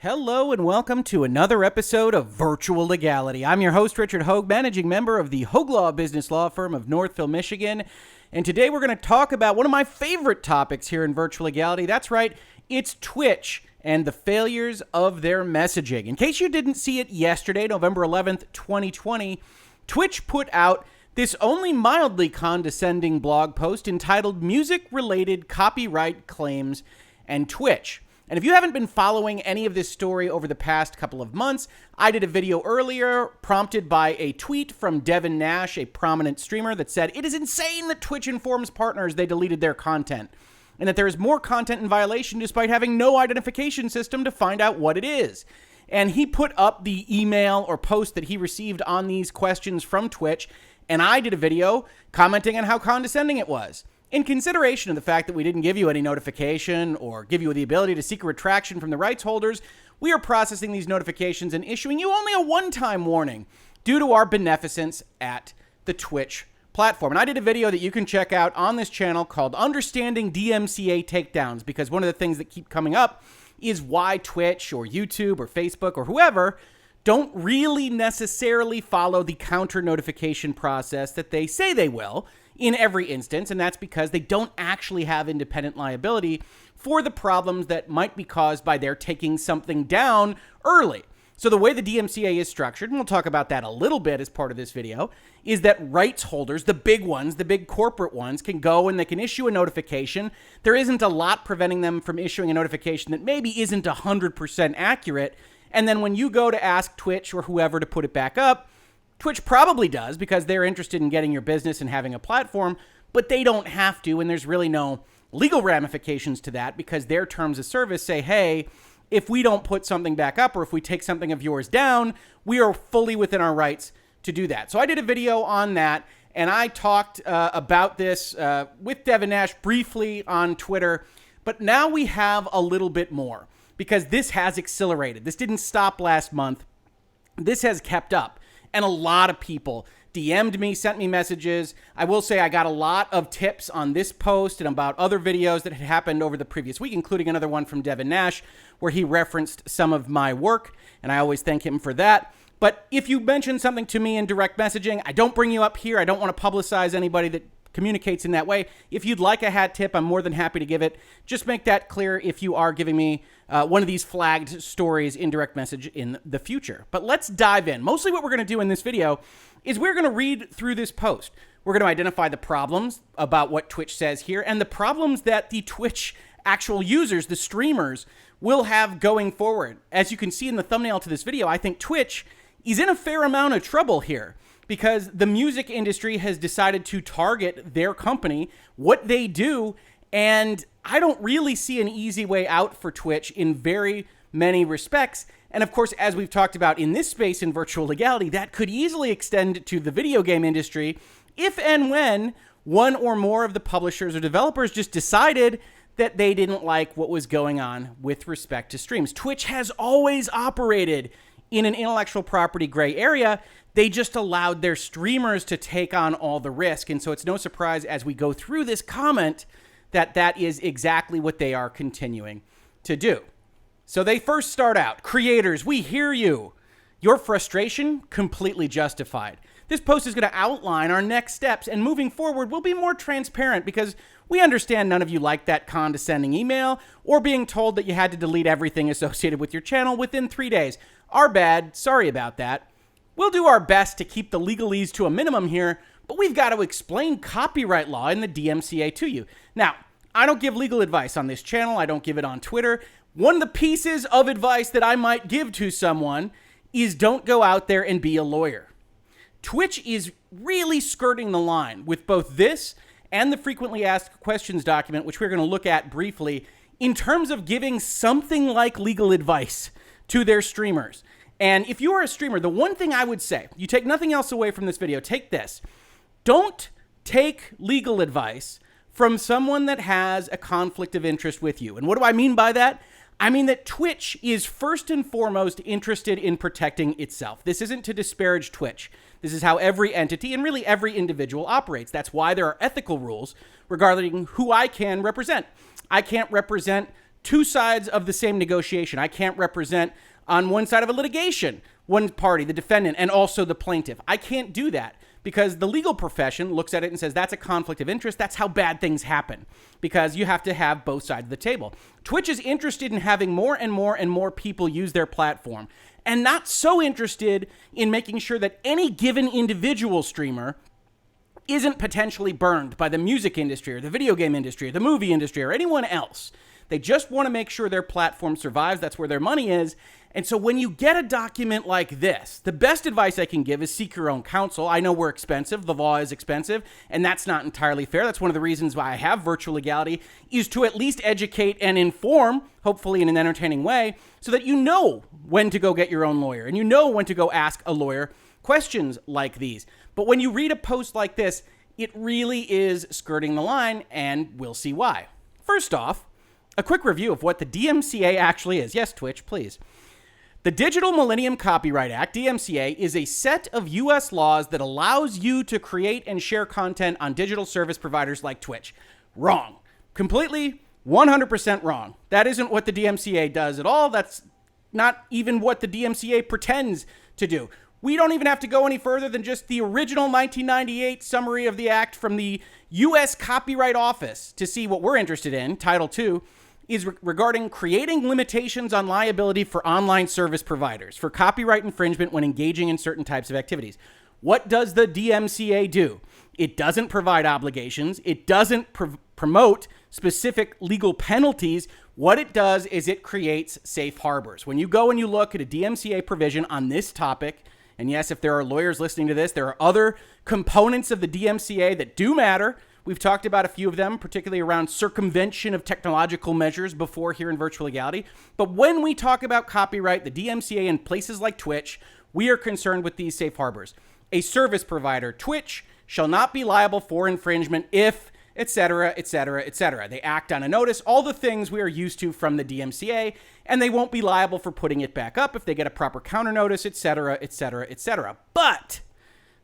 Hello and welcome to another episode of Virtual Legality. I'm your host, Richard Hoeg, managing member of the Hoeg Law Business Law Firm of Northville, Michigan. And today we're going to talk about one of my favorite topics here in Virtual Legality. That's right, it's Twitch and the failures of their messaging. In case you didn't see it yesterday, November 11th, 2020, Twitch put out this only mildly condescending blog post entitled Music-Related Copyright Claims and Twitch. And if you haven't been following any of this story over the past couple of months, I did a video earlier prompted by a tweet from Devin, a prominent streamer, that said, "It is insane that Twitch informs partners they deleted their content, and that there is more content in violation despite having no identification system to find out what it is." And he put up the email or post that he received on these questions from Twitch, and I did a video commenting on how condescending it was. In consideration of the fact that we didn't give you any notification or give you the ability to seek a retraction from the rights holders, we are processing these notifications and issuing you only a one-time warning due to our beneficence at the Twitch platform. And I did a video that you can check out on this channel called Understanding Dmca Takedowns, because one of the things that keep coming up is why Twitch or YouTube or Facebook or whoever don't really necessarily follow the counter notification process that they say they will in every instance, and that's because they don't actually have independent liability for the problems that might be caused by their taking something down early. So the way the DMCA is structured, and we'll talk about that a little bit as part of this video, is that rights holders, the big ones, the big corporate ones, can go and they can issue a notification. There isn't a lot preventing them from issuing a notification that maybe isn't 100% accurate, and then when you go to ask Twitch or whoever to put it back up, Twitch probably does because they're interested in getting your business and having a platform, but they don't have to, and there's really no legal ramifications to that because their terms of service say, hey, if we don't put something back up or if we take something of yours down, we are fully within our rights to do that. So I did a video on that, and I talked about this with Devin briefly on Twitter, but now we have a little bit more because this has accelerated. This didn't stop last month. This has kept up. And a lot of people DM'd me, sent me messages. I will say I got a lot of tips on this post and about other videos that had happened over the previous week, including another one from Devin, where he referenced some of my work, and I always thank him for that. But if you mention something to me in direct messaging, I don't bring you up here. I don't want to publicize anybody that communicates in that way. If you'd like a hat tip, I'm more than happy to give it. Just make that clear if you are giving me one of these flagged stories in direct message in the future. But let's dive in. Mostly what we're going to do in this video is we're going to read through this post. We're going to identify the problems about what Twitch says here and the problems that the Twitch actual users, the streamers, will have going forward. As you can see in the thumbnail to this video, I think Twitch is in a fair amount of trouble here, because the music industry has decided to target their company, what they do, and I don't really see an easy way out for Twitch in very many respects. And of course, as we've talked about in this space in virtual legality, that could easily extend to the video game industry if and when one or more of the publishers or developers just decided that they didn't like what was going on with respect to streams. Twitch has always operated in an intellectual property gray area. They just allowed their streamers to take on all the risk. And so it's no surprise as we go through this comment that that is exactly what they are continuing to do. So they first start out, creators, we hear you. Your frustration, completely justified. This post is going to outline our next steps, and moving forward, we'll be more transparent because we understand none of you like that condescending email or being told that you had to delete everything associated with your channel within 3 days. Our bad, sorry about that. We'll do our best to keep the legalese to a minimum here, but we've got to explain copyright law in the DMCA to you. Now, I don't give legal advice on this channel. I don't give it on Twitter. One of the pieces of advice that I might give to someone is don't go out there and be a lawyer. Twitch is really skirting the line with both this and the frequently asked questions document, which we're going to look at briefly, in terms of giving something like legal advice to their streamers. And if you are a streamer, the one thing I would say, you take nothing else away from this video, take this. Don't take legal advice from someone that has a conflict of interest with you. And what do I mean by that? I mean that Twitch is first and foremost interested in protecting itself. This isn't to disparage Twitch. This is how every entity and really every individual operates. That's why there are ethical rules regarding who I can represent. I can't represent two sides of the same negotiation. I can't represent on one side of a litigation one party, the defendant, and also the plaintiff. I can't do that because the legal profession looks at it and says that's a conflict of interest. That's how bad things happen, because you have to have both sides of the table. Twitch is interested in having more and more and more people use their platform, and not so interested in making sure that any given individual streamer isn't potentially burned by the music industry or the video game industry or the movie industry or anyone else. They just want to make sure their platform survives. That's where their money is. And so when you get a document like this, the best advice I can give is seek your own counsel. I know we're expensive. The law is expensive, and that's not entirely fair. That's one of the reasons why I have Virtual Legality, is to at least educate and inform, hopefully in an entertaining way, so that you know when to go get your own lawyer and you know when to go ask a lawyer questions like these. But when you read a post like this, it really is skirting the line, and we'll see why. First off, a quick review of what the DMCA actually is. Yes, Twitch, please. The Digital Millennium Copyright Act, DMCA, is a set of U.S. laws that allows you to create and share content on digital service providers like Twitch. Wrong. Completely, 100% wrong. That isn't what the DMCA does at all. That's not even what the DMCA pretends to do. We don't even have to go any further than just the original 1998 summary of the act from the U.S. Copyright Office to see what we're interested in. Title II is regarding creating limitations on liability for online service providers for copyright infringement when engaging in certain types of activities. What does the DMCA do? It doesn't provide obligations. It doesn't promote specific legal penalties. What it does is it creates safe harbors. When you go and you look at a DMCA provision on this topic, and yes, if there are lawyers listening to this, there are other components of the DMCA that do matter. We've talked about a few of them, particularly around circumvention of technological measures before here in Virtual Legality. But when we talk about copyright, the DMCA, and places like Twitch, we are concerned with these safe harbors. A service provider, Twitch, shall not be liable for infringement if, etc., etc., etc. They act on a notice, all the things we are used to from the DMCA, and they won't be liable for putting it back up if they get a proper counter notice, etc., etc., etc. But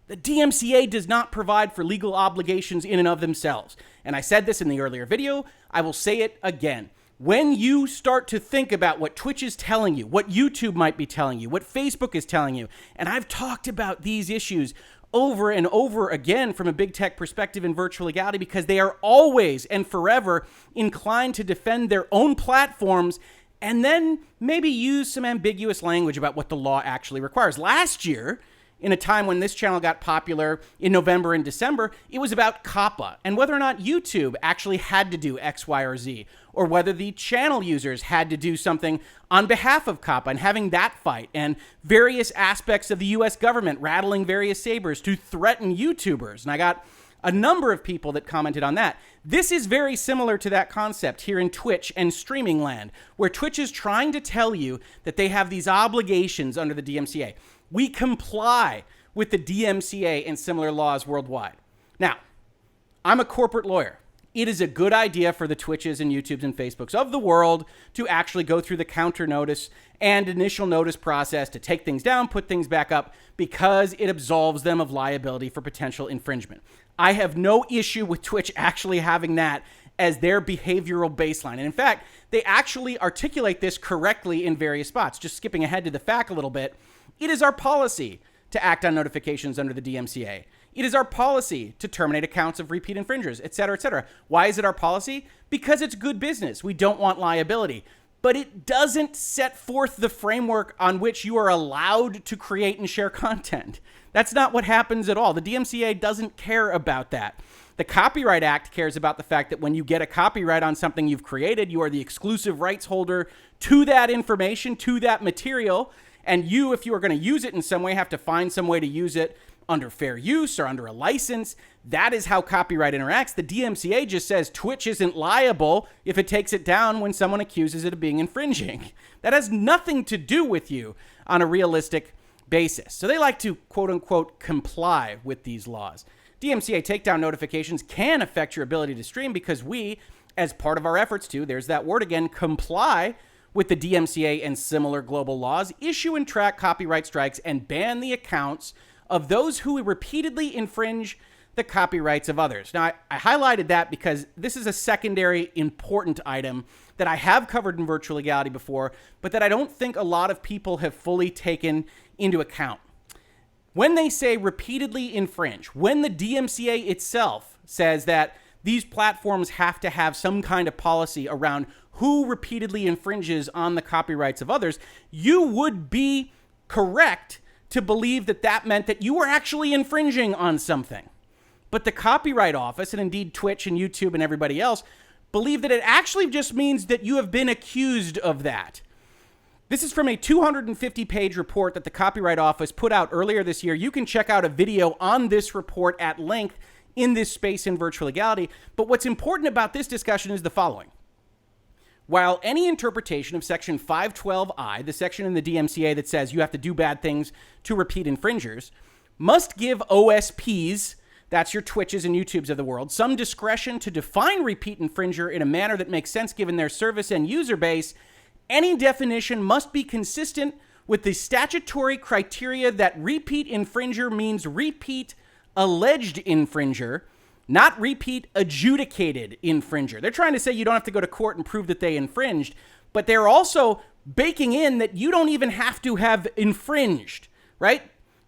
the DMCA does not provide for legal obligations in and of themselves. And I said this in the earlier video. I will say it again. When you start to think about what Twitch is telling you, what YouTube might be telling you, what Facebook is telling you, and I've talked about these issues over and over again from a big tech perspective in Virtual Legality, because they are always and forever inclined to defend their own platforms and then maybe use some ambiguous language about what the law actually requires. Last year, in a time when this channel got popular in November and December, it was about COPPA and whether or not YouTube actually had to do X, Y, or Z, or whether the channel users had to do something on behalf of COPPA, and having that fight, and various aspects of the US government rattling various sabers to threaten YouTubers. And I got a number of people that commented on that. This is very similar to that concept here in Twitch and streaming land, where Twitch is trying to tell you that they have these obligations under the DMCA. We comply with the DMCA and similar laws worldwide. Now, I'm a corporate lawyer. It is a good idea for the Twitches and YouTubes and Facebooks of the world to actually go through the counter notice and initial notice process to take things down, put things back up, because it absolves them of liability for potential infringement. I have no issue with Twitch actually having that as their behavioral baseline. And in fact, they actually articulate this correctly in various spots. Just skipping ahead to the fact a little bit, it is our policy to act on notifications under the DMCA. It is our policy to terminate accounts of repeat infringers, et cetera, et cetera. Why is it our policy? Because it's good business. We don't want liability. But it doesn't set forth the framework on which you are allowed to create and share content. That's not what happens at all. The DMCA doesn't care about that. The Copyright Act cares about the fact that when you get a copyright on something you've created, you are the exclusive rights holder to that information, to that material. And you, if you are going to use it in some way, have to find some way to use it under fair use or under a license. That is how copyright interacts. The DMCA just says Twitch isn't liable if it takes it down when someone accuses it of being infringing. That has nothing to do with you on a realistic basis. So they like to, quote unquote, comply with these laws. DMCA takedown notifications can affect your ability to stream because we, as part of our efforts to, there's that word again, comply with the DMCA and similar global laws, issue and track copyright strikes and ban the accounts of those who repeatedly infringe the copyrights of others. Now, I highlighted that because this is a secondary important item that I have covered in Virtual Legality before, but that I don't think a lot of people have fully taken into account. When they say repeatedly infringe, when the DMCA itself says that these platforms have to have some kind of policy around who repeatedly infringes on the copyrights of others, you would be correct to believe that that meant that you were actually infringing on something. But the Copyright Office, and indeed Twitch and YouTube and everybody else, believe that it actually just means that you have been accused of that. This is from a 250-page report that the Copyright Office put out earlier this year. You can check out a video on this report at length in this space in Virtual Legality. But what's important about this discussion is the following. While any interpretation of Section 512I, the section in the DMCA that says you have to do bad things to repeat infringers, must give OSPs, that's your Twitches and YouTubes of the world, some discretion to define repeat infringer in a manner that makes sense given their service and user base, any definition must be consistent with the statutory criteria that repeat infringer means repeat alleged infringer, not repeat adjudicated infringer. They're trying to say you don't have to go to court and prove that they infringed, but they're also baking in that you don't even have to have infringed, right?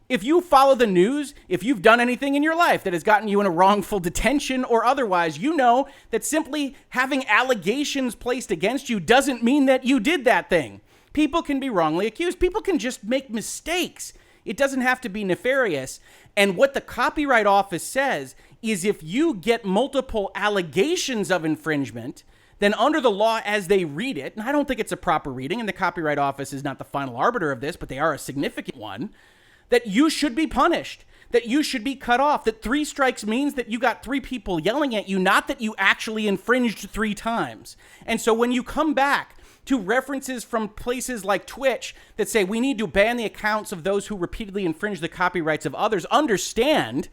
If you follow the news, if you've done anything in your life that has gotten you in a wrongful detention or otherwise, you know that simply having allegations placed against you doesn't mean that you did that thing. People can be wrongly accused. People can just make mistakes. It doesn't have to be nefarious. And what the Copyright Office says is if you get multiple allegations of infringement, then under the law as they read it, and I don't think it's a proper reading, and the Copyright Office is not the final arbiter of this, but they are a significant one, that you should be punished, that you should be cut off, that 3 strikes means that you got 3 people yelling at you, not that you actually infringed 3 times. And so when you come back to references from places like Twitch that say we need to ban the accounts of those who repeatedly infringe the copyrights of others, understand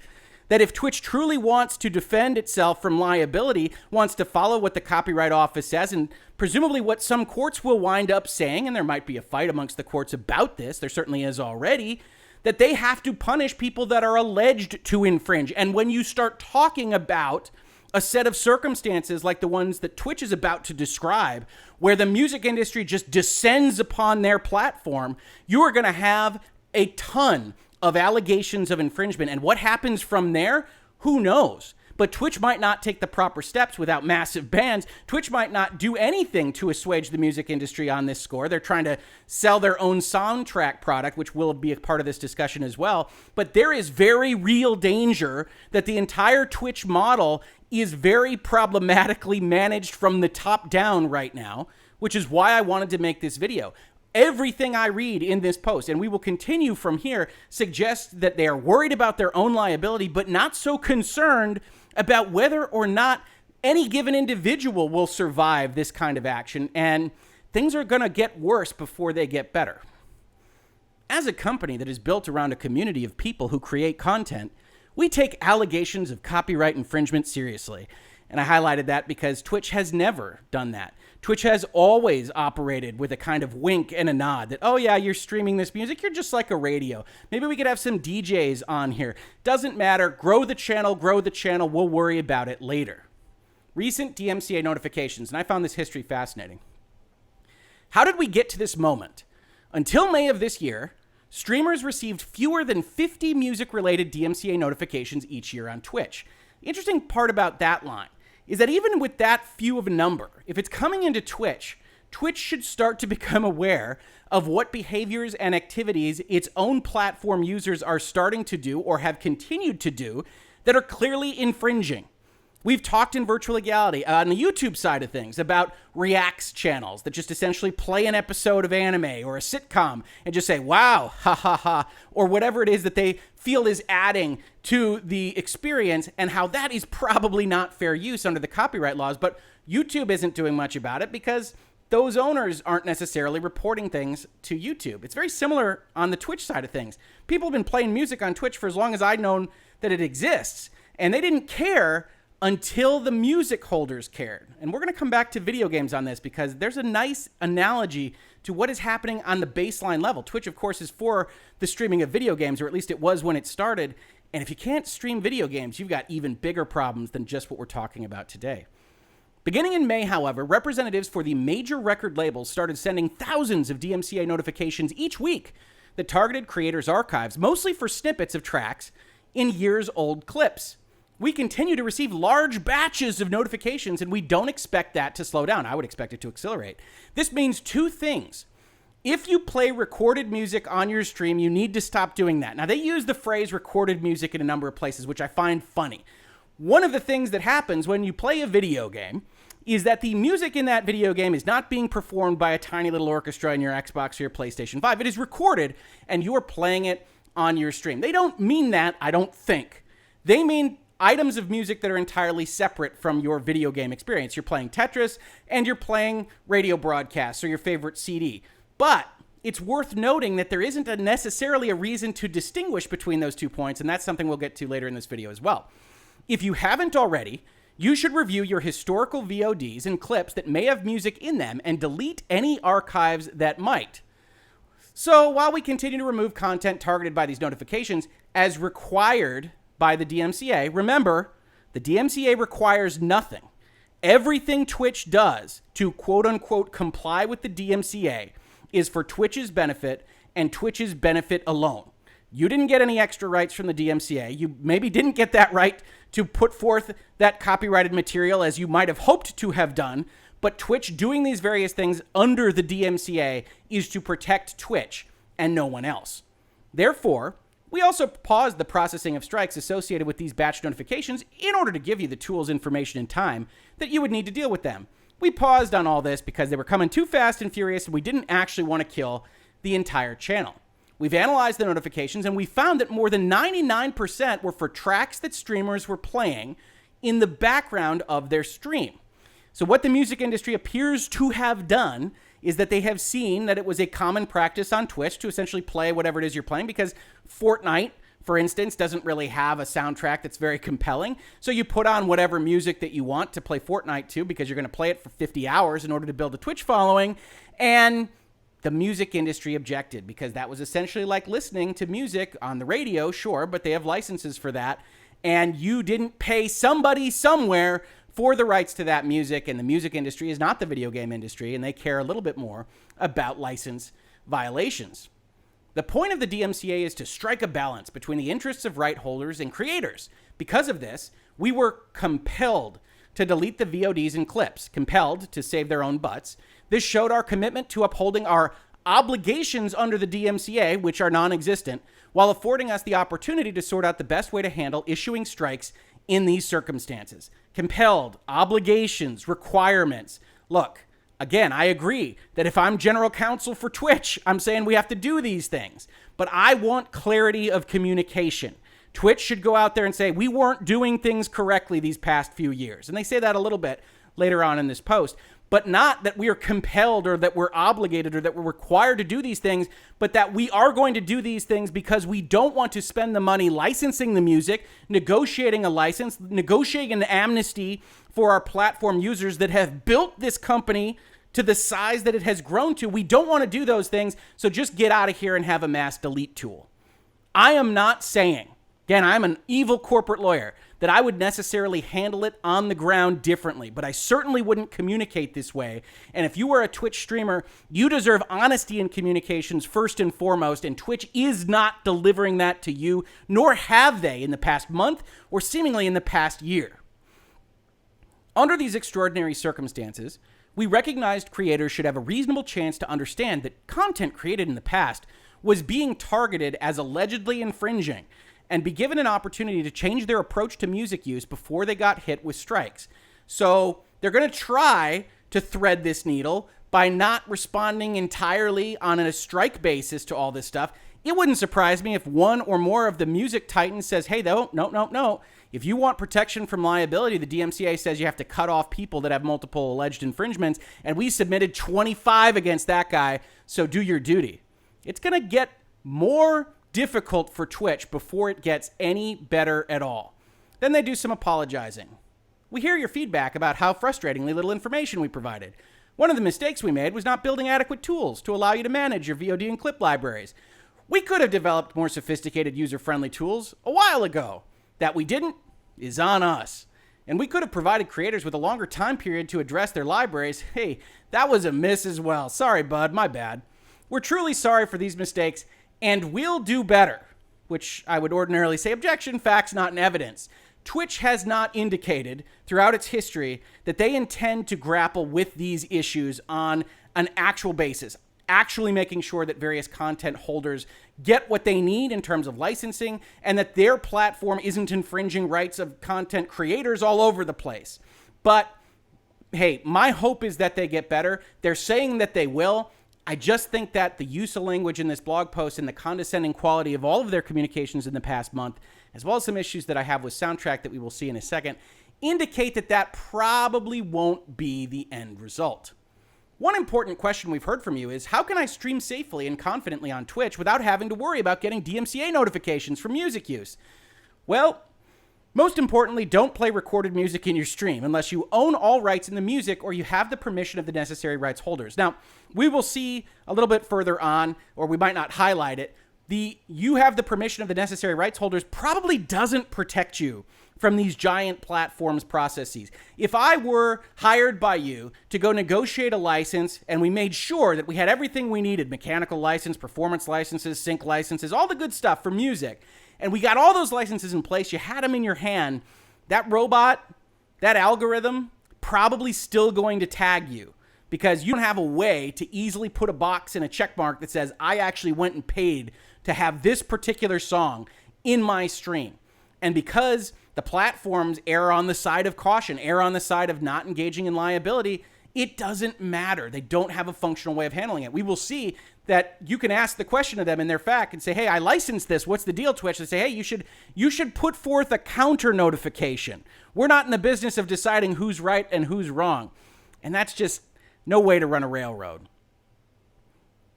that if Twitch truly wants to defend itself from liability, wants to follow what the Copyright Office says, and presumably what some courts will wind up saying, and there might be a fight amongst the courts about this, there certainly is already, that they have to punish people that are alleged to infringe. And when you start talking about a set of circumstances like the ones that Twitch is about to describe, where the music industry just descends upon their platform, you are going to have a ton of allegations of infringement. And what happens from there, who knows? But Twitch might not take the proper steps without massive bans. Twitch might not do anything to assuage the music industry on this score. They're trying to sell their own soundtrack product, which will be a part of this discussion as well. But there is very real danger that the entire Twitch model is very problematically managed from the top down right now, which is why I wanted to make this video. Everything I read in this post, and we will continue from here, suggests that they are worried about their own liability, but not so concerned about whether or not any given individual will survive this kind of action, and things are going to get worse before they get better. As a company that is built around a community of people who create content, we take allegations of copyright infringement seriously. And I highlighted that because Twitch has never done that. Twitch has always operated with a kind of wink and a nod that, oh yeah, you're streaming this music, you're just like a radio. Maybe we could have some DJs on here. Doesn't matter, grow the channel, we'll worry about it later. Recent DMCA notifications, and I found this history fascinating. How did we get to this moment? Until May of this year, streamers received fewer than 50 music-related DMCA notifications each year on Twitch. The interesting part about that line is that even with that few of a number, if it's coming into Twitch, Twitch should start to become aware of what behaviors and activities its own platform users are starting to do or have continued to do that are clearly infringing. We've talked in Virtual Legality on the YouTube side of things about reacts channels that just essentially play an episode of anime or a sitcom and just say, wow, ha ha ha, or whatever it is that they feel is adding to the experience, and how that is probably not fair use under the copyright laws. But YouTube isn't doing much about it because those owners aren't necessarily reporting things to YouTube. It's very similar on the Twitch side of things. People have been playing music on Twitch for as long as I've known that it exists, and they didn't care until the music holders cared. And we're going to come back to video games on this because there's a nice analogy to what is happening on the baseline level. Twitch, of course, is for the streaming of video games, or at least it was when it started. And if you can't stream video games, you've got even bigger problems than just what we're talking about today. Beginning in May, however, representatives for the major record labels started sending thousands of DMCA notifications each week that targeted creators' archives, mostly for snippets of tracks in years-old clips. We continue to receive large batches of notifications, and we don't expect that to slow down. I would expect it to accelerate. This means two things. If you play recorded music on your stream, you need to stop doing that. Now, they use the phrase recorded music in a number of places, which I find funny. One of the things that happens when you play a video game is that the music in that video game is not being performed by a tiny little orchestra in your Xbox or your PlayStation 5. It is recorded, and you are playing it on your stream. They don't mean that, I don't think. They mean items of music that are entirely separate from your video game experience. You're playing Tetris, and you're playing radio broadcasts or your favorite CD. But it's worth noting that there isn't necessarily a reason to distinguish between those 2 points, and that's something we'll get to later in this video as well. If you haven't already, you should review your historical VODs and clips that may have music in them and delete any archives that might. So while we continue to remove content targeted by these notifications as required by the DMCA, remember, the DMCA requires nothing. Everything Twitch does to quote-unquote comply with the DMCA is for Twitch's benefit and Twitch's benefit alone. You didn't get any extra rights from the DMCA. You maybe didn't get that right to put forth that copyrighted material as you might have hoped to have done, but Twitch doing these various things under the DMCA is to protect Twitch and no one else. Therefore, we also paused the processing of strikes associated with these batch notifications in order to give you the tools, information, and time that you would need to deal with them. We paused on all this because they were coming too fast and furious, and we didn't actually want to kill the entire channel. We've analyzed the notifications, and we found that more than 99% were for tracks that streamers were playing in the background of their stream. So what the music industry appears to have done is that they have seen that it was a common practice on Twitch to essentially play whatever it is you're playing, because Fortnite, for instance, doesn't really have a soundtrack that's very compelling. So you put on whatever music that you want to play Fortnite to, because you're going to play it for 50 hours in order to build a Twitch following. And the music industry objected, because that was essentially like listening to music on the radio, sure, but they have licenses for that. And you didn't pay somebody somewhere for the rights to that music. And the music industry is not the video game industry, and they care a little bit more about license violations. The point of the DMCA is to strike a balance between the interests of right holders and creators. Because of this, we were compelled to delete the VODs and clips, compelled to save their own butts. This showed our commitment to upholding our obligations under the DMCA, which are non-existent, while affording us the opportunity to sort out the best way to handle issuing strikes in these circumstances. Compelled, obligations, requirements. Look, again, I agree that if I'm general counsel for Twitch, I'm saying we have to do these things. But I want clarity of communication. Twitch should go out there and say, we weren't doing things correctly these past few years. And they say that a little bit later on in this post. But not that we are compelled or that we're obligated or that we're required to do these things, but that we are going to do these things because we don't want to spend the money licensing the music, negotiating a license, negotiating an amnesty for our platform users that have built this company to the size that it has grown to. We don't want to do those things, so just get out of here and have a mass delete tool. I am not saying, again, I'm an evil corporate lawyer, that I would necessarily handle it on the ground differently, but I certainly wouldn't communicate this way. And if you are a Twitch streamer, you deserve honesty in communications first and foremost, and Twitch is not delivering that to you, nor have they in the past month or seemingly in the past year. Under these extraordinary circumstances, we recognized creators should have a reasonable chance to understand that content created in the past was being targeted as allegedly infringing, and be given an opportunity to change their approach to music use before they got hit with strikes. So they're going to try to thread this needle by not responding entirely on a strike basis to all this stuff. It wouldn't surprise me if one or more of the music titans says, hey, no. If you want protection from liability, the DMCA says you have to cut off people that have multiple alleged infringements, and we submitted 25 against that guy, so do your duty. It's going to get more difficult for Twitch before it gets any better at all. Then they do some apologizing. We hear your feedback about how frustratingly little information we provided. One of the mistakes we made was not building adequate tools to allow you to manage your VOD and clip libraries. We could have developed more sophisticated user-friendly tools a while ago. That we didn't is on us. And we could have provided creators with a longer time period to address their libraries. Hey, that was a miss as well. Sorry, bud, my bad. We're truly sorry for these mistakes, and we'll do better. Which I would ordinarily say objection, facts, not in evidence. Twitch has not indicated throughout its history that they intend to grapple with these issues on an actual basis, actually making sure that various content holders get what they need in terms of licensing and that their platform isn't infringing rights of content creators all over the place. But hey, my hope is that they get better. They're saying that they will. I just think that the use of language in this blog post and the condescending quality of all of their communications in the past month, as well as some issues that I have with Soundtrack that we will see in a second, indicate that that probably won't be the end result. One important question we've heard from you is, how can I stream safely and confidently on Twitch without having to worry about getting DMCA notifications for music use? Well, most importantly, don't play recorded music in your stream unless you own all rights in the music or you have the permission of the necessary rights holders. Now, we will see a little bit further on, or we might not highlight it, you have the permission of the necessary rights holders probably doesn't protect you from these giant platforms processes. If I were hired by you to go negotiate a license and we made sure that we had everything we needed, mechanical license, performance licenses, sync licenses, all the good stuff for music, and we got all those licenses in place, you had them in your hand, that robot, that algorithm, probably still going to tag you because you don't have a way to easily put a box in a check mark that says, I actually went and paid to have this particular song in my stream. And because the platforms err on the side of caution, err on the side of not engaging in liability, it doesn't matter. They don't have a functional way of handling it. We will see that you can ask the question of them in their FAQ and say, hey, I licensed this. What's the deal, Twitch? They say, hey, you should put forth a counter notification. We're not in the business of deciding who's right and who's wrong. And that's just no way to run a railroad.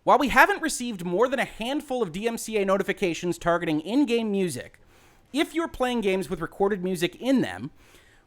While we haven't received more than a handful of DMCA notifications targeting in-game music, if you're playing games with recorded music in them,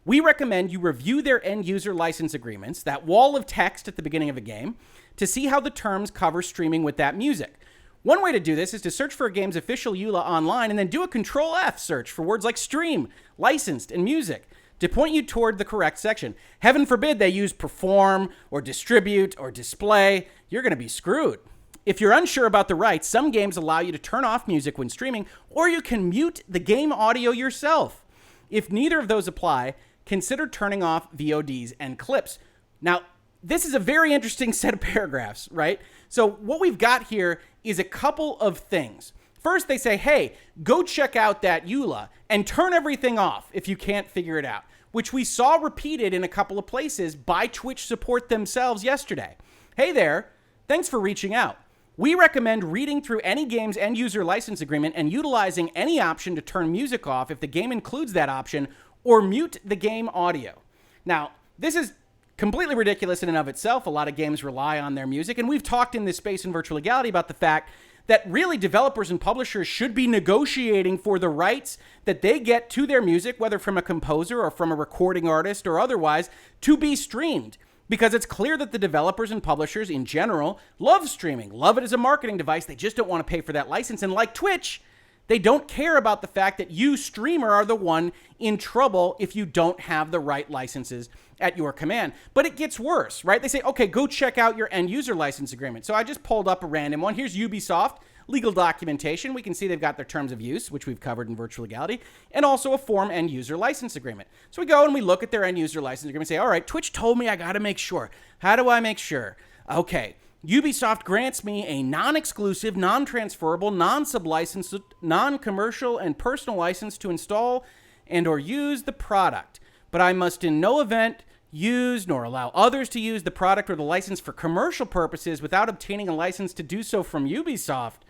we recommend you review their end-user license agreements, that wall of text at the beginning of a game, to see how the terms cover streaming with that music. One way to do this is to search for a game's official EULA online and then do a Control-F search for words like stream, licensed, and music to point you toward the correct section. Heaven forbid they use perform or distribute or display. You're going to be screwed. If you're unsure about the rights, some games allow you to turn off music when streaming, or you can mute the game audio yourself. If neither of those apply, consider turning off VODs and clips. Now, this is a very interesting set of paragraphs, right? So what we've got here is a couple of things. First, they say, hey, go check out that EULA and turn everything off if you can't figure it out, which we saw repeated in a couple of places by Twitch support themselves yesterday. Hey there, thanks for reaching out. We recommend reading through any game's end-user license agreement and utilizing any option to turn music off if the game includes that option, or mute the game audio. Now, this is completely ridiculous in and of itself. A lot of games rely on their music, and we've talked in this space in Virtual Legality about the fact that really developers and publishers should be negotiating for the rights that they get to their music, whether from a composer or from a recording artist or otherwise, to be streamed. Because it's clear that the developers and publishers in general love streaming, love it as a marketing device. They just don't want to pay for that license. And like Twitch, they don't care about the fact that you, streamer, are the one in trouble if you don't have the right licenses at your command. But it gets worse, right? They say, okay, go check out your end user license agreement. So I just pulled up a random one. Here's Ubisoft. Legal documentation. We can see they've got their terms of use, which we've covered in Virtual Legality, and also a form end user license agreement. So we go and we look at their end user license agreement and say, all right, Twitch told me I got to make sure. How do I make sure? Okay, Ubisoft grants me a non-exclusive, non-transferable, non-sublicensed, non-commercial, and personal license to install and or use the product. But I must in no event use nor allow others to use the product or the license for commercial purposes without obtaining a license to do so from Ubisoft.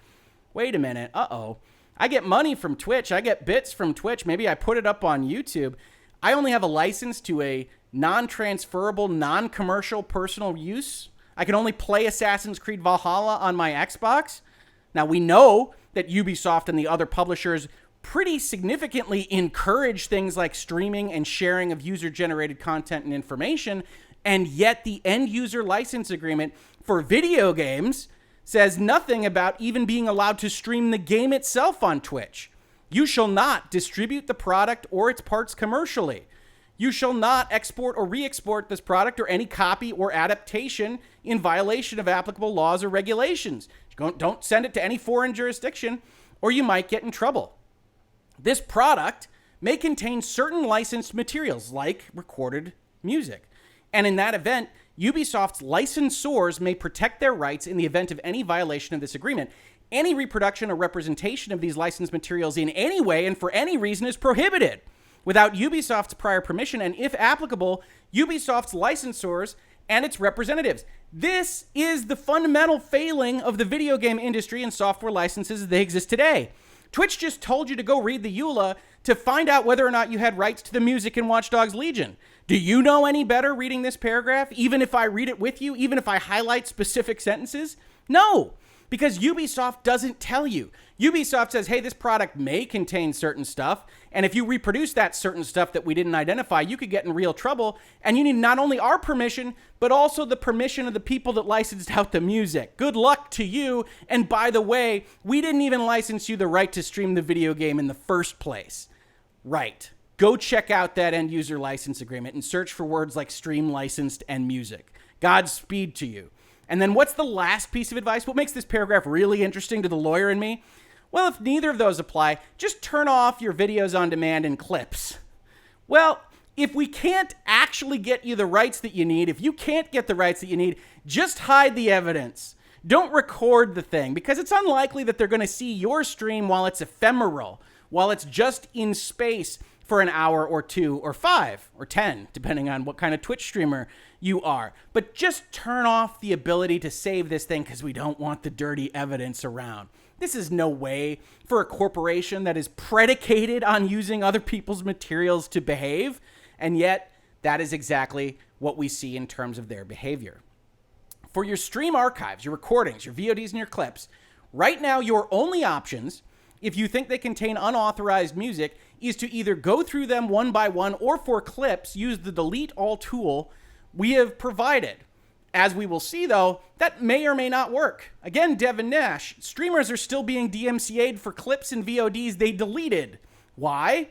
Wait a minute. Uh-oh. I get money from Twitch. I get bits from Twitch. Maybe I put it up on YouTube. I only have a license to a non-transferable, non-commercial personal use. I can only play Assassin's Creed Valhalla on my Xbox. Now, we know that Ubisoft and the other publishers pretty significantly encourage things like streaming and sharing of user-generated content and information, and yet the end-user license agreement for video games says nothing about even being allowed to stream the game itself on Twitch. You shall not distribute the product or its parts commercially. You shall not export or re-export this product or any copy or adaptation in violation of applicable laws or regulations. Don't send it to any foreign jurisdiction or you might get in trouble. This product may contain certain licensed materials like recorded music. And in that event, Ubisoft's licensors may protect their rights in the event of any violation of this agreement. Any reproduction or representation of these licensed materials in any way and for any reason is prohibited without Ubisoft's prior permission and, if applicable, Ubisoft's licensors and its representatives. This is the fundamental failing of the video game industry and software licenses as they exist today. Twitch just told you to go read the EULA to find out whether or not you had rights to the music in Watch Dogs Legion. Do you know any better reading this paragraph, even if I read it with you, even if I highlight specific sentences? No, because Ubisoft doesn't tell you. Ubisoft says, hey, this product may contain certain stuff, and if you reproduce that certain stuff that we didn't identify, you could get in real trouble, and you need not only our permission, but also the permission of the people that licensed out the music. Good luck to you, and by the way, we didn't even license you the right to stream the video game in the first place. Right. Go check out that end user license agreement and search for words like stream licensed and music. Godspeed to you. And then what's the last piece of advice? What makes this paragraph really interesting to the lawyer in me? Well, if neither of those apply, just turn off your videos on demand and clips. Well, if we can't actually get you the rights that you need, if you can't get the rights that you need, just hide the evidence. Don't record the thing because it's unlikely that they're going to see your stream while it's ephemeral, while it's just in space for an hour or 2 or 5 or 10, depending on what kind of Twitch streamer you are. But just turn off the ability to save this thing because we don't want the dirty evidence around. This is no way for a corporation that is predicated on using other people's materials to behave, and yet that is exactly what we see in terms of their behavior. For your stream archives, your recordings, your VODs, and your clips, right now your only options, if you think they contain unauthorized music, is to either go through them one by one or for clips, use the delete all tool we have provided. As we will see, though, that may or may not work. Again, Devin Nash, streamers are still being DMCA'd for clips and VODs they deleted. Why?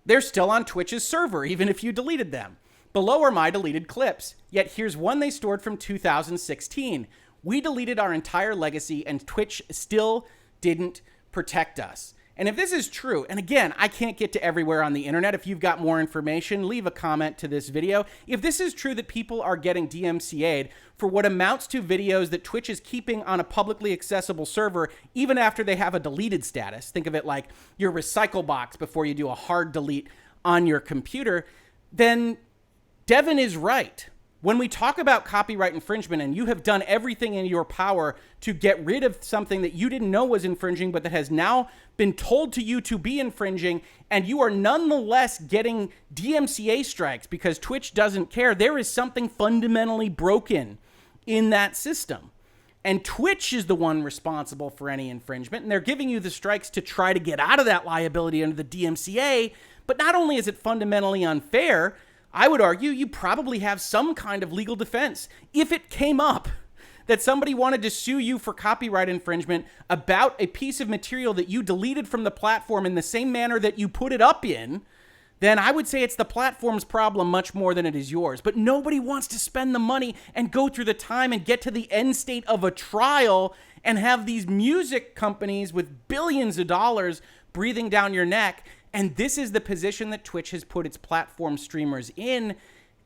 They're still on Twitch's server, even if you deleted them. Below are my deleted clips. Yet here's one they stored from 2016. We deleted our entire legacy and Twitch still didn't protect us. And if this is true, and again, I can't get to everywhere on the internet. If you've got more information, leave a comment to this video. If this is true that people are getting DMCA'd for what amounts to videos that Twitch is keeping on a publicly accessible server, even after they have a deleted status, think of it like your recycle box before you do a hard delete on your computer, then Devin is right. When we talk about copyright infringement and you have done everything in your power to get rid of something that you didn't know was infringing, but that has now been told to you to be infringing, and you are nonetheless getting DMCA strikes because Twitch doesn't care, there is something fundamentally broken in that system. And Twitch is the one responsible for any infringement, and they're giving you the strikes to try to get out of that liability under the DMCA, but not only is it fundamentally unfair, I would argue you probably have some kind of legal defense. If it came up that somebody wanted to sue you for copyright infringement about a piece of material that you deleted from the platform in the same manner that you put it up in, then I would say it's the platform's problem much more than it is yours. But nobody wants to spend the money and go through the time and get to the end state of a trial and have these music companies with billions of dollars breathing down your neck. And this is the position that Twitch has put its platform streamers in.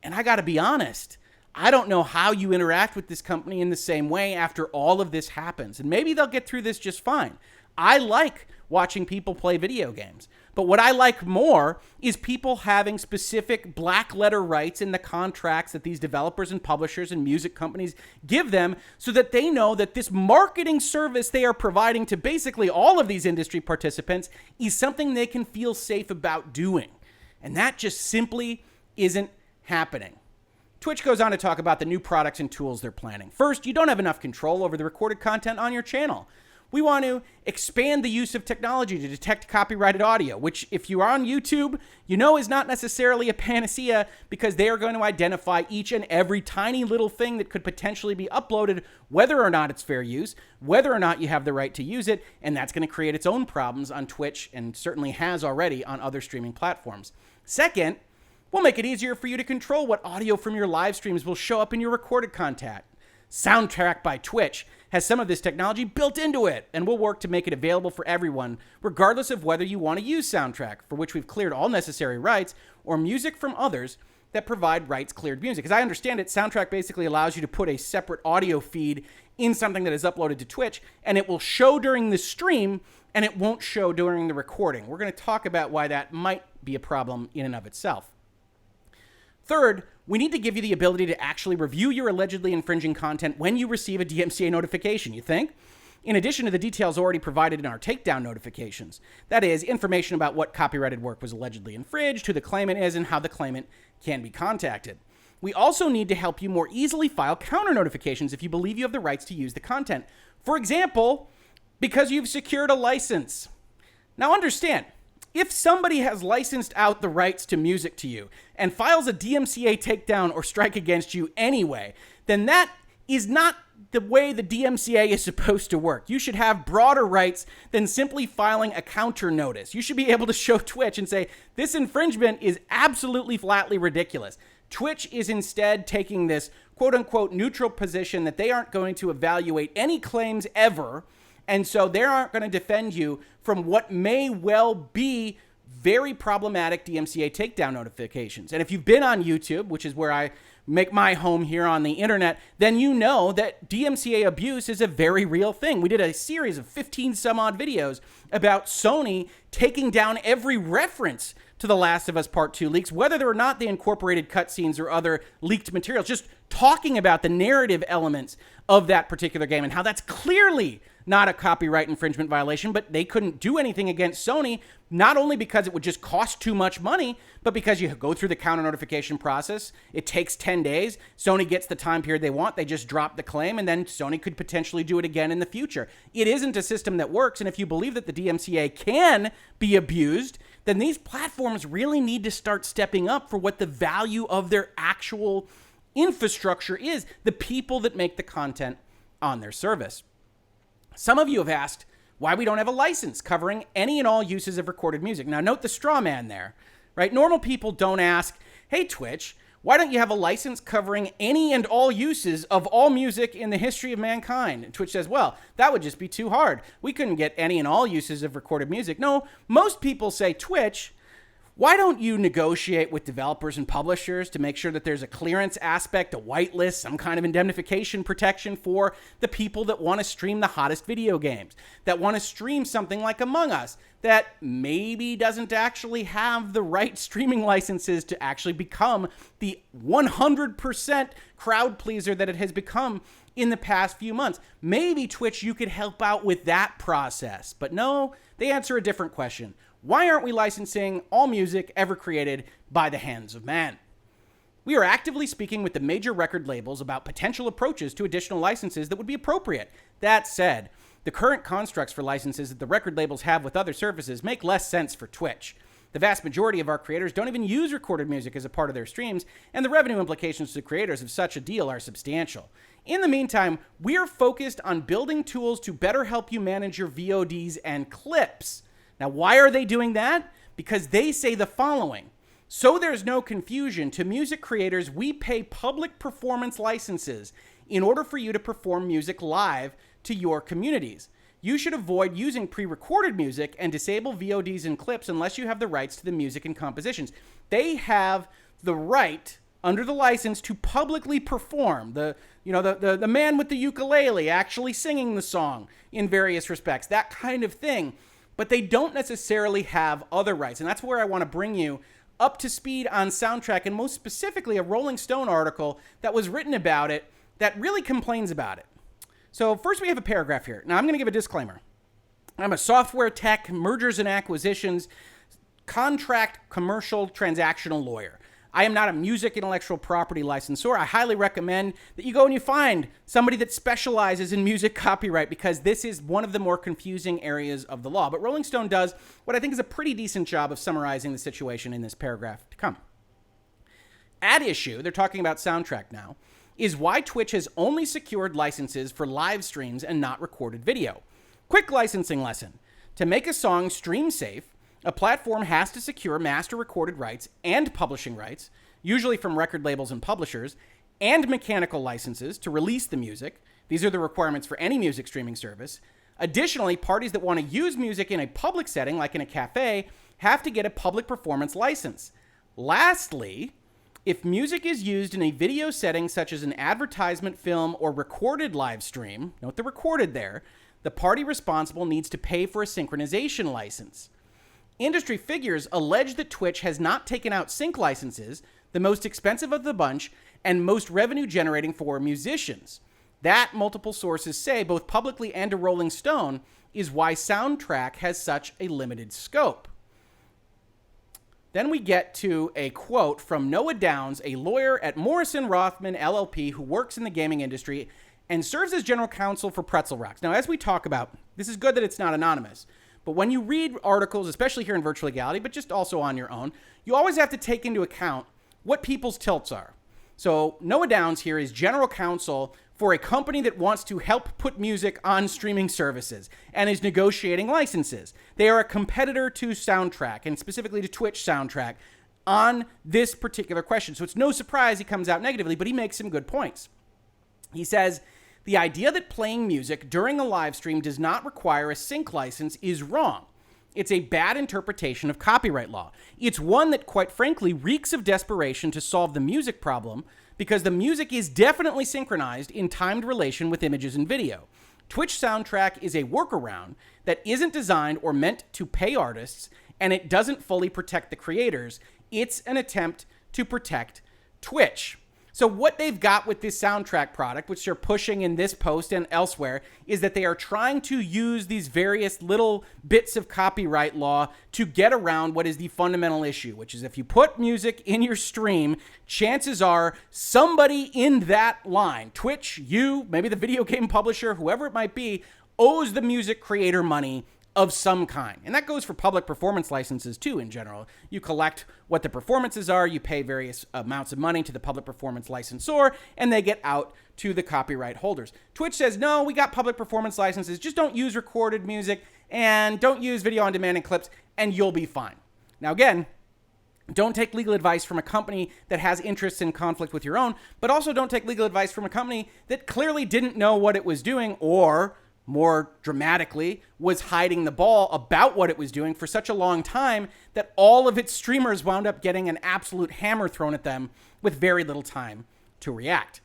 And I got to be honest, I don't know how you interact with this company in the same way after all of this happens. And maybe they'll get through this just fine. I like watching people play video games. But what I like more is people having specific black letter rights in the contracts that these developers and publishers and music companies give them so that they know that this marketing service they are providing to basically all of these industry participants is something they can feel safe about doing. And that just simply isn't happening. Twitch goes on to talk about the new products and tools they're planning. First, you don't have enough control over the recorded content on your channel. We want to expand the use of technology to detect copyrighted audio, which if you are on YouTube, you know is not necessarily a panacea because they are going to identify each and every tiny little thing that could potentially be uploaded, whether or not it's fair use, whether or not you have the right to use it, and that's going to create its own problems on Twitch and certainly has already on other streaming platforms. Second, we'll make it easier for you to control what audio from your live streams will show up in your recorded content. Soundtrack by Twitch has some of this technology built into it, and we'll work to make it available for everyone, regardless of whether you want to use Soundtrack, for which we've cleared all necessary rights, or music from others that provide rights-cleared music. As I understand it, Soundtrack basically allows you to put a separate audio feed in something that is uploaded to Twitch, and it will show during the stream, and it won't show during the recording. We're going to talk about why that might be a problem in and of itself. Third, we need to give you the ability to actually review your allegedly infringing content when you receive a DMCA notification, you think? In addition to the details already provided in our takedown notifications. That is, information about what copyrighted work was allegedly infringed, who the claimant is, and how the claimant can be contacted. We also need to help you more easily file counter notifications if you believe you have the rights to use the content. For example, because you've secured a license. Now understand, if somebody has licensed out the rights to music to you and files a DMCA takedown or strike against you anyway, then that is not the way the DMCA is supposed to work. You should have broader rights than simply filing a counter notice. You should be able to show Twitch and say, this infringement is absolutely flatly ridiculous. Twitch is instead taking this quote-unquote neutral position that they aren't going to evaluate any claims ever, and so they aren't going to defend you from what may well be very problematic DMCA takedown notifications. And if you've been on YouTube, which is where I make my home here on the internet, then you know that DMCA abuse is a very real thing. We did a series of 15 some odd videos about Sony taking down every reference to The Last of Us Part 2 leaks, whether or not they incorporated cutscenes or other leaked materials, just talking about the narrative elements of that particular game and how that's clearly not a copyright infringement violation, but they couldn't do anything against Sony, not only because it would just cost too much money, but because you go through the counter notification process. It takes 10 days. Sony gets the time period they want. They just drop the claim, and then Sony could potentially do it again in the future. It isn't a system that works, and if you believe that the DMCA can be abused, then these platforms really need to start stepping up for what the value of their actual infrastructure is, the people that make the content on their service. Some of you have asked why we don't have a license covering any and all uses of recorded music. Now, note the straw man there, right? Normal people don't ask, hey, Twitch, why don't you have a license covering any and all uses of all music in the history of mankind? And Twitch says, well, that would just be too hard. We couldn't get any and all uses of recorded music. No, most people say, Twitch, why don't you negotiate with developers and publishers to make sure that there's a clearance aspect, a whitelist, some kind of indemnification protection for the people that want to stream the hottest video games, that want to stream something like Among Us, that maybe doesn't actually have the right streaming licenses to actually become the 100% crowd pleaser that it has become in the past few months. Maybe, Twitch, you could help out with that process. But no, they answer a different question. Why aren't we licensing all music ever created by the hands of man? We are actively speaking with the major record labels about potential approaches to additional licenses that would be appropriate. That said, the current constructs for licenses that the record labels have with other services make less sense for Twitch. The vast majority of our creators don't even use recorded music as a part of their streams, and the revenue implications to the creators of such a deal are substantial. In the meantime, we are focused on building tools to better help you manage your VODs and clips. Now, why are they doing that? Because they say the following. So there's no confusion, to music creators, we pay public performance licenses in order for you to perform music live to your communities. You should avoid using pre-recorded music and disable VODs and clips unless you have the rights to the music and compositions. They have the right under the license to publicly perform the man with the ukulele actually singing the song in various respects, that kind of thing. But they don't necessarily have other rights. And that's where I want to bring you up to speed on Soundtrack, and most specifically a Rolling Stone article that was written about it that really complains about it. So first we have a paragraph here. Now I'm going to give a disclaimer. I'm a software tech, mergers and acquisitions, contract, commercial, transactional lawyer. I am not a music intellectual property licensor. I highly recommend that you go and you find somebody that specializes in music copyright, because this is one of the more confusing areas of the law. But Rolling Stone does what I think is a pretty decent job of summarizing the situation in this paragraph to come. At issue, they're talking about soundtrack now, is why Twitch has only secured licenses for live streams and not recorded video. Quick licensing lesson. To make a song stream safe, a platform has to secure master recorded rights and publishing rights, usually from record labels and publishers, and mechanical licenses to release the music. These are the requirements for any music streaming service. Additionally, parties that want to use music in a public setting, like in a cafe, have to get a public performance license. Lastly, if music is used in a video setting such as an advertisement, film, or recorded live stream, note the recorded there, the party responsible needs to pay for a synchronization license. Industry figures allege that Twitch has not taken out sync licenses, the most expensive of the bunch and most revenue generating for musicians. That, multiple sources say, both publicly and to Rolling Stone, is why Soundtrack has such a limited scope. Then we get to a quote from Noah Downs, a lawyer at Morrison Rothman LLP who works in the gaming industry and serves as general counsel for Pretzel Rocks. Now, as we talk about, this is good that it's not anonymous, but when you read articles, especially here in Virtual Legality, but just also on your own, you always have to take into account what people's tilts are. So Noah Downs here is general counsel for a company that wants to help put music on streaming services and is negotiating licenses. They are a competitor to Soundtrack, and specifically to Twitch Soundtrack, on this particular question. So it's no surprise he comes out negatively, but he makes some good points. He says, the idea that playing music during a live stream does not require a sync license is wrong. It's a bad interpretation of copyright law. It's one that, quite frankly, reeks of desperation to solve the music problem, because the music is definitely synchronized in timed relation with images and video. Twitch Soundtrack is a workaround that isn't designed or meant to pay artists, and it doesn't fully protect the creators. It's an attempt to protect Twitch. So what they've got with this Soundtrack product, which they're pushing in this post and elsewhere, is that they are trying to use these various little bits of copyright law to get around what is the fundamental issue, which is if you put music in your stream, chances are somebody in that line, Twitch, you, maybe the video game publisher, whoever it might be, owes the music creator money of some kind. And that goes for public performance licenses too in general. You collect what the performances are, you pay various amounts of money to the public performance licensor, and they get out to the copyright holders. Twitch says, no, we got public performance licenses, just don't use recorded music and don't use video on demand and clips, and you'll be fine. Now again, don't take legal advice from a company that has interests in conflict with your own, but also don't take legal advice from a company that clearly didn't know what it was doing, or more dramatically, was hiding the ball about what it was doing for such a long time that all of its streamers wound up getting an absolute hammer thrown at them with very little time to react.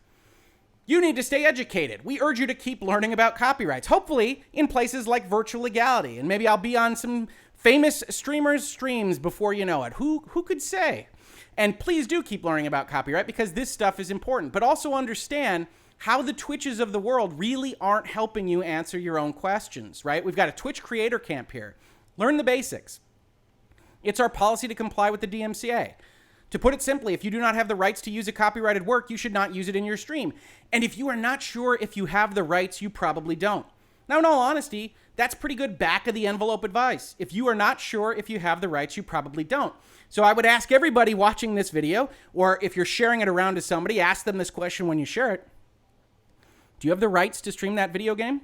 You need to stay educated. We urge you to keep learning about copyrights, hopefully in places like Virtual Legality, and maybe I'll be on some famous streamers' streams before you know it. Who could say? And please do keep learning about copyright, because this stuff is important, but also understand how the Twitches of the world really aren't helping you answer your own questions, right? We've got a Twitch creator camp here. Learn the basics. It's our policy to comply with the Dmca. To put it simply, if you do not have the rights to use a copyrighted work, you should not use it in your stream. And if you are not sure if you have the rights, you probably don't. Now, in all honesty, that's pretty good back of the envelope advice. If you are not sure if you have the rights, you probably don't. So I would ask everybody watching this video, or if you're sharing it around to somebody, ask them this question when you share it. Do you have the rights to stream that video game?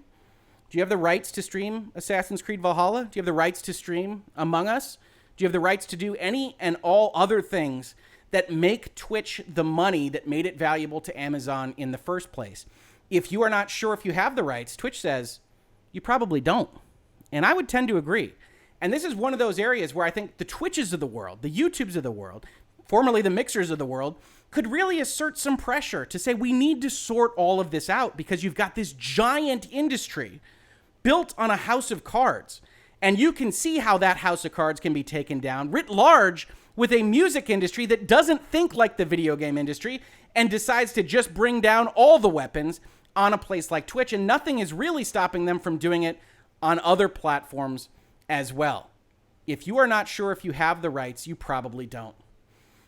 Do you have the rights to stream Assassin's Creed Valhalla? Do you have the rights to stream Among Us? Do you have the rights to do any and all other things that make Twitch the money that made it valuable to Amazon in the first place? If you are not sure if you have the rights, Twitch says you probably don't. And I would tend to agree. And this is one of those areas where I think the Twitches of the world, the YouTubes of the world, formerly the Mixers of the world, could really assert some pressure to say we need to sort all of this out, because you've got this giant industry built on a house of cards. And you can see how that house of cards can be taken down writ large with a music industry that doesn't think like the video game industry and decides to just bring down all the weapons on a place like Twitch. And nothing is really stopping them from doing it on other platforms as well. If you are not sure if you have the rights, you probably don't.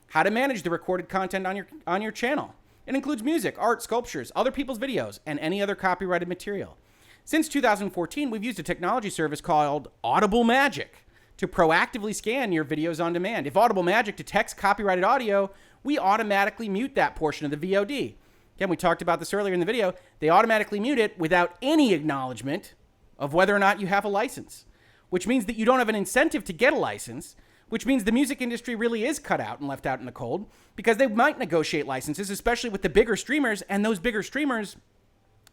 how to manage the recorded content on your channel. It includes music, art, sculptures, other people's videos, and any other copyrighted material. Since 2014, we've used a technology service called Audible Magic to proactively scan your videos on demand. If Audible Magic detects copyrighted audio, we automatically mute that portion of the VOD. Again, we talked about this earlier in the video. They automatically mute it without any acknowledgement of whether or not you have a license, which means that you don't have an incentive to get a license, which means the music industry really is cut out and left out in the cold because they might negotiate licenses, especially with the bigger streamers, and those bigger streamers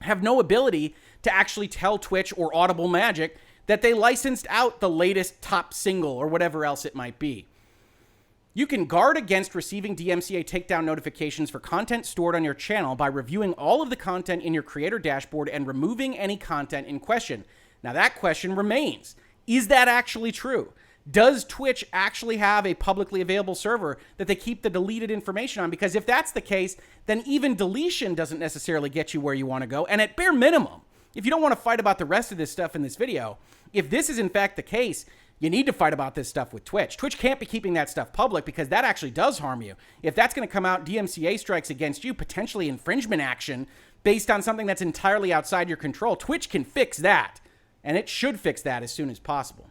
have no ability to actually tell Twitch or Audible Magic that they licensed out the latest top single or whatever else it might be. You can guard against receiving DMCA takedown notifications for content stored on your channel by reviewing all of the content in your creator dashboard and removing any content in question. Now that question remains. Is that actually true? Does Twitch actually have a publicly available server that they keep the deleted information on? Because if that's the case, then even deletion doesn't necessarily get you where you want to go. And at bare minimum, if you don't want to fight about the rest of this stuff in this video, if this is in fact the case, you need to fight about this stuff with Twitch. Twitch can't be keeping that stuff public because that actually does harm you. If that's going to come out, DMCA strikes against you, potentially infringement action based on something that's entirely outside your control. Twitch can fix that, and it should fix that as soon as possible.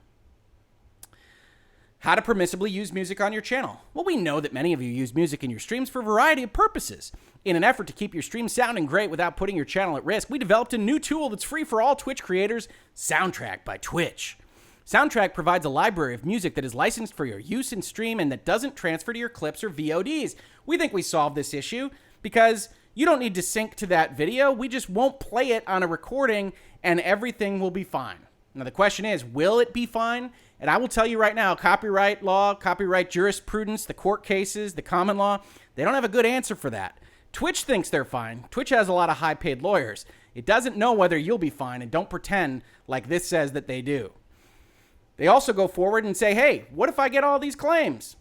How to permissibly use music on your channel. Well, we know that many of you use music in your streams for a variety of purposes. In an effort to keep your stream sounding great without putting your channel at risk, we developed a new tool that's free for all Twitch creators, Soundtrack by Twitch. Soundtrack provides a library of music that is licensed for your use in stream and that doesn't transfer to your clips or VODs. We think we solved this issue because you don't need to sync to that video. We just won't play it on a recording and everything will be fine. Now, the question is, will it be fine? And I will tell you right now, copyright law, copyright jurisprudence, the court cases, the common law, they don't have a good answer for that. Twitch thinks they're fine. Twitch has a lot of high-paid lawyers. It doesn't know whether you'll be fine, and don't pretend like this says that they do. They also go forward and say, hey, what if I get all these claims?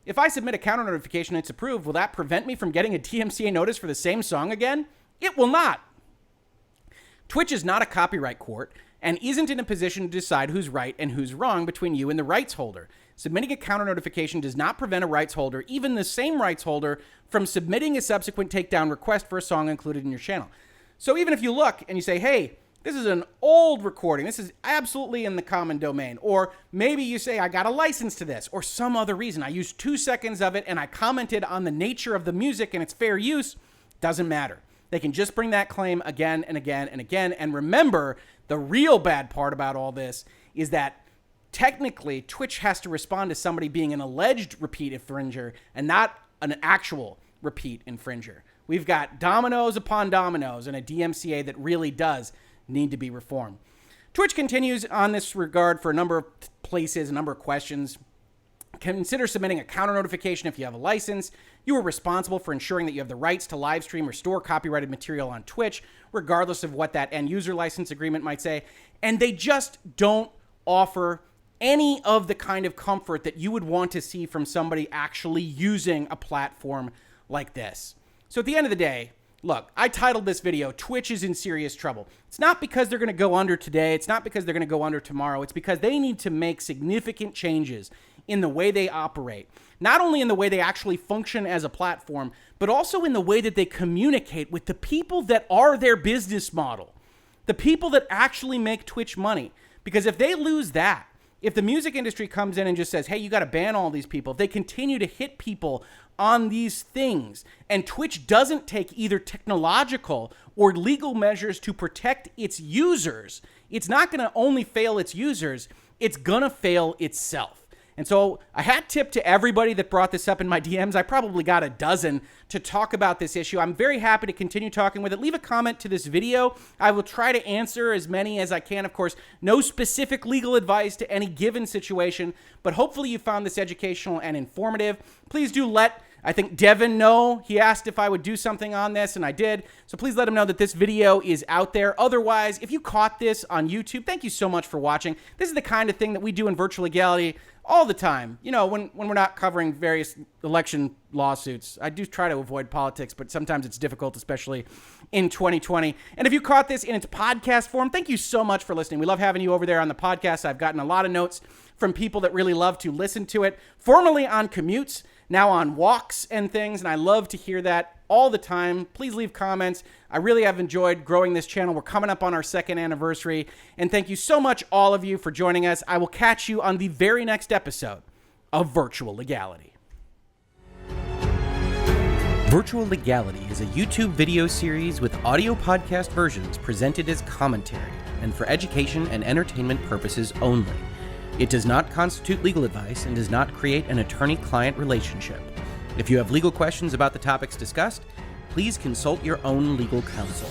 If I submit a counter notification and it's approved, will that prevent me from getting a DMCA notice for the same song again? It will not. Twitch is not a copyright court and isn't in a position to decide who's right and who's wrong between you and the rights holder. Submitting a counter notification does not prevent a rights holder, even the same rights holder, from submitting a subsequent takedown request for a song included in your channel. So even if you look and you say, hey, this is an old recording, this is absolutely in the common domain, or maybe you say, I got a license to this, or some other reason, I used 2 seconds of it and I commented on the nature of the music and its fair use, doesn't matter. They can just bring that claim again and again and again. And remember, the real bad part about all this is that technically Twitch has to respond to somebody being an alleged repeat infringer and not an actual repeat infringer. We've got dominoes upon dominoes and a DMCA that really does need to be reformed. Twitch continues on this regard for a number of places, a number of questions. Consider submitting a counter notification if you have a license. You are responsible for ensuring that you have the rights to live stream or store copyrighted material on Twitch, regardless of what that end user license agreement might say. And they just don't offer any of the kind of comfort that you would want to see from somebody actually using a platform like this. So at the end of the day, look, I titled this video, Twitch is in serious trouble. It's not because they're going to go under today. It's not because they're going to go under tomorrow. It's because they need to make significant changes in the way they operate. Not only in the way they actually function as a platform, but also in the way that they communicate with the people that are their business model. The people that actually make Twitch money. Because if they lose that, if the music industry comes in and just says, hey, you got to ban all these people, if they continue to hit people on these things, and Twitch doesn't take either technological or legal measures to protect its users, it's not going to only fail its users, it's going to fail itself. And so a hat tip to everybody that brought this up in my DMs. I probably got a dozen to talk about this issue. I'm very happy to continue talking with it. Leave a comment to this video. I will try to answer as many as I can. Of course, no specific legal advice to any given situation, but hopefully you found this educational and informative. Please do let, I think, Devin know. He asked if I would do something on this, and I did. So please let him know that this video is out there. Otherwise, if you caught this on YouTube, thank you so much for watching. This is the kind of thing that we do in Virtual Legality all the time. You know, when we're not covering various election lawsuits. I do try to avoid politics, but sometimes it's difficult, especially in 2020. And if you caught this in its podcast form, thank you so much for listening. We love having you over there on the podcast. I've gotten a lot of notes from people that really love to listen to it. Formerly on commutes, now on walks and things, and I love to hear that all the time. Please leave comments. I really have enjoyed growing this channel. We're coming up on our 2nd anniversary, and thank you so much, all of you, for joining us. I will catch you on the very next episode of Virtual Legality. Virtual Legality is a YouTube video series with audio podcast versions presented as commentary and for education and entertainment purposes only. It does not constitute legal advice and does not create an attorney-client relationship. If you have legal questions about the topics discussed, please consult your own legal counsel.